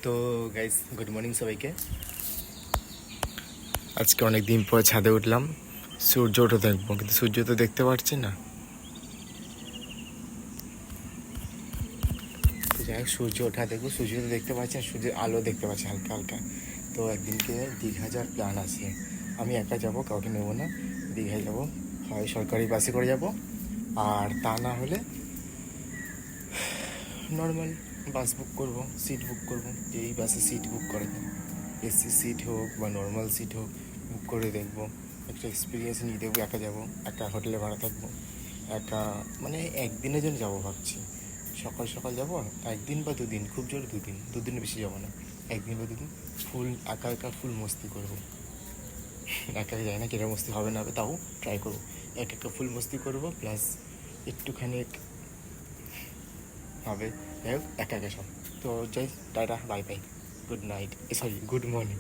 তো guys good morning সবাইকে। আজকে অনেক দিন পর ছাদে উঠলাম, সূর্য ওঠা দেখবো, কিন্তু সূর্য তো দেখতে পাচ্ছি না। তো যাই হোক, সূর্য ওঠা দেখবো। সূর্য তো দেখতে পাচ্ছি, আর সূর্যের আলো দেখতে পাচ্ছি হালকা হালকা। তো একদিনকে দীঘা যাওয়ার প্ল্যান আছে। আমি একা যাব, কাউকে নেবো না। দীঘায় যাব, হয় সরকারি বাসে করে যাব, আর তা না হলে নর্মাল বাস বুক করব, সিট বুক করব। এই বাসে সিট বুক করে দেয়, এসি সিট হোক বা নর্মাল সিট হোক, বুক করে দেখবো। একটা এক্সপিরিয়েন্স নিয়ে দেখবো। একা যাবো, একা হোটেলে ভাড়া থাকবো, একা মানে একদিনের জন্য যাবো ভাবছি। সকাল সকাল যাবো, একদিন বা দুদিন, খুব জোর দুদিন, দুদিনের বেশি যাবো না। একদিন বা দুদিন ফুল একা একা ফুল মস্তি করবো। একা যাই না, কিরকম মস্তি হবে না হবে তাও ট্রাই করবো। একা একা ফুল মস্তি করবো, প্লাস একটুখানি হবে। যাই হোক, একা একা সব। তো যাই, tata, bye bye, good night, sorry good morning.